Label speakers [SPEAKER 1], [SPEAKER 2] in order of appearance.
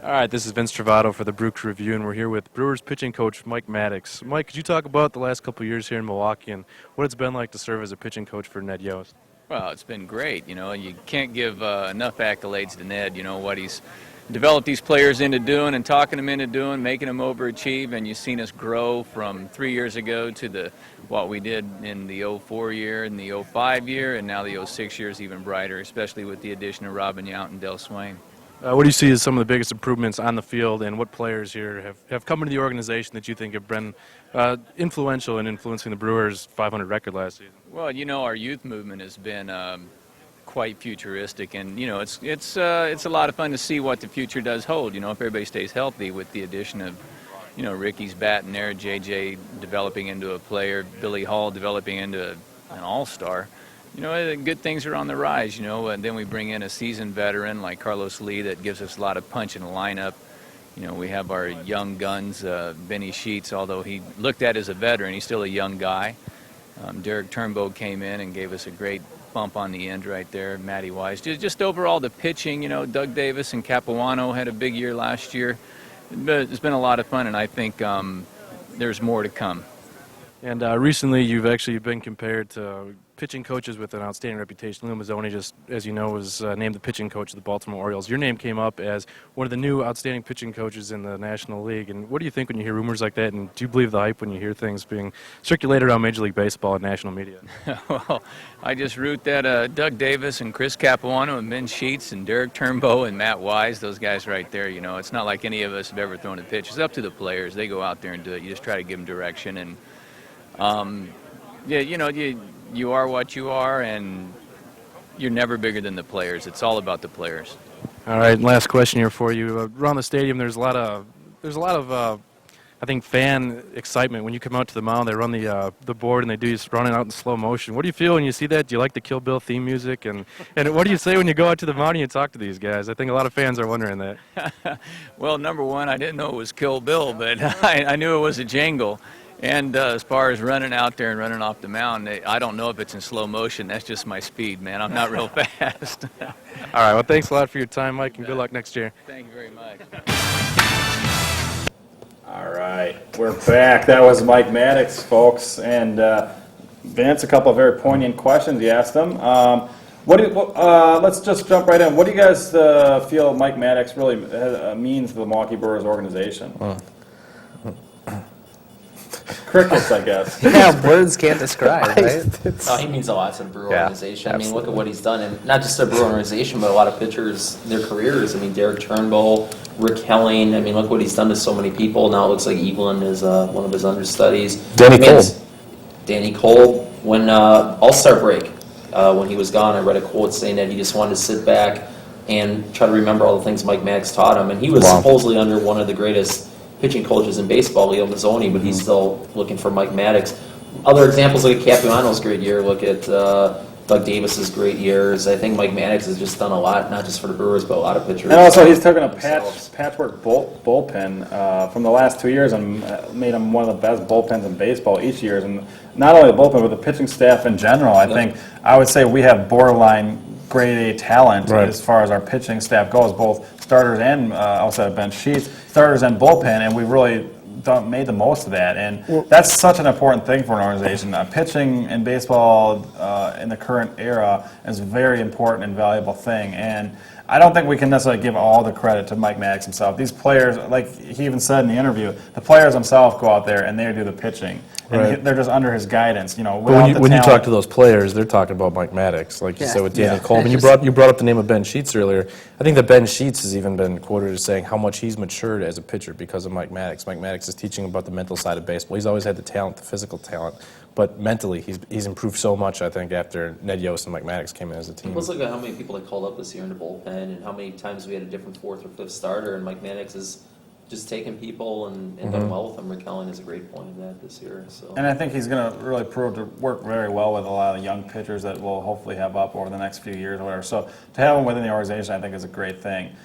[SPEAKER 1] All right, this is Vince Trovato for the Brew Review, and we're here with Brewers pitching coach Mike Maddux. Mike, could you talk about the last couple of years here in Milwaukee and what it's been like to serve as a pitching coach for Ned Yost?
[SPEAKER 2] Well, it's been great. You can't give enough accolades to Ned. What he's developed these players into doing and talking them into doing, making them overachieve. And you've seen us grow from 3 years ago to what we did in the '04 year, and the '05 year, and now the '06 year is even brighter, especially with the addition of Robin Yount and Del Swain.
[SPEAKER 1] What do you see as some of the biggest improvements on the field, and what players here have come into the organization that you think have been influential in influencing the Brewers' 500 record last season?
[SPEAKER 2] Well, our youth movement has been quite futuristic, and it's a lot of fun to see what the future does hold. If everybody stays healthy, with the addition of Ricky's batting there, JJ developing into a player, Billy Hall developing into an all-star. Good things are on the rise. And then we bring in a seasoned veteran like Carlos Lee that gives us a lot of punch in the lineup. We have our young guns, Benny Sheets, although he looked at as a veteran, he's still a young guy. Derek Turnbow came in and gave us a great bump on the end right there. Matty Wise. Just overall the pitching, Doug Davis and Capuano had a big year last year. But it's been a lot of fun, and I think there's more to come.
[SPEAKER 1] And recently you've actually been compared to pitching coaches with an outstanding reputation. Lou Mazzoni, just as you know, was named the pitching coach of the Baltimore Orioles. Your name came up as one of the new outstanding pitching coaches in the National League. And what do you think when you hear rumors like that? And do you believe the hype when you hear things being circulated around Major League Baseball and national media?
[SPEAKER 2] Well, I just root that Doug Davis and Chris Capuano and Ben Sheets and Derek Turnbow and Matt Wise, those guys right there, it's not like any of us have ever thrown a pitch. It's up to the players. They go out there and do it. You just try to give them direction. And, you are what you are, and you're never bigger than the players. It's all about the players.
[SPEAKER 1] All right, and last question here for you. Around the stadium, there's a lot of I think, fan excitement when you come out to the mound. They run the board and they do just running out in slow motion. What do you feel when you see that? Do you like the Kill Bill theme music? And what do you say when you go out to the mound and you talk to these guys? I think a lot of fans are wondering that.
[SPEAKER 2] Well, number one, I didn't know it was Kill Bill, but I knew it was a jingle. And as far as running out there and running off the mound, I don't know if it's in slow motion. That's just my speed, man. I'm not real fast.
[SPEAKER 1] All right. Well, thanks a lot for your time, Mike, and good luck next year.
[SPEAKER 2] Thank you very much.
[SPEAKER 3] All right, we're back. That was Mike Maddux, folks, and Vince. A couple of very poignant questions you asked him. Let's just jump right in. What do you guys feel Mike Maddux really means to the Milwaukee Brewers organization? Crickets, I guess.
[SPEAKER 4] Yeah, words can't describe, right?
[SPEAKER 5] No, he means a lot to the Brewer organization. I mean, look at what he's done, and not just the Brewer organization, but a lot of pitchers, their careers. I mean, Derek Turnbull, Rick Helling. I mean, look what he's done to so many people. Now it looks like Evelyn is one of his understudies. Danny Cole. When All-Star break, when he was gone, I read a quote saying that he just wanted to sit back and try to remember all the things Mike Maddux taught him. And he was supposedly under one of the greatest pitching coaches in baseball, Leo Mazzoni, but he's still looking for Mike Maddux. Other examples like Capuano's great year. Look at Doug Davis's great years. I think Mike Maddux has just done a lot, not just for the Brewers, but a lot of pitchers.
[SPEAKER 3] And also, he's taken a patchwork bullpen from the last 2 years and made him one of the best bullpens in baseball each year. And not only the bullpen, but the pitching staff in general. I would say we have borderline grade A talent as far as our pitching staff goes, both starters and outside of bench sheets, starters and bullpen, and we really made the most of that. And that's such an important thing for an organization. Pitching in baseball in the current era is a very important and valuable thing. And I don't think we can necessarily give all the credit to Mike Maddux himself. These players, like he even said in the interview, the players themselves go out there and they do the pitching. And they're just under his guidance.
[SPEAKER 6] But when you talk to those players, they're talking about Mike Maddux, like you said with Danny Coleman. You brought up the name of Ben Sheets earlier. I think that Ben Sheets has even been quoted as saying how much he's matured as a pitcher because of Mike Maddux. Mike Maddux is teaching about the mental side of baseball. He's always had the talent, the physical talent, but mentally he's improved so much, I think, after Ned Yost and Mike Maddux came in as a team.
[SPEAKER 5] Let's look at how many people they called up this year in the bullpen and how many times we had a different fourth or fifth starter, and Mike Maddux is just taking people and done well with them. Rick Helling is a great point of that this year. So.
[SPEAKER 3] And I think he's going to really prove to work very well with a lot of the young pitchers that we'll hopefully have up over the next few years or whatever. So to have him within the organization, I think, is a great thing.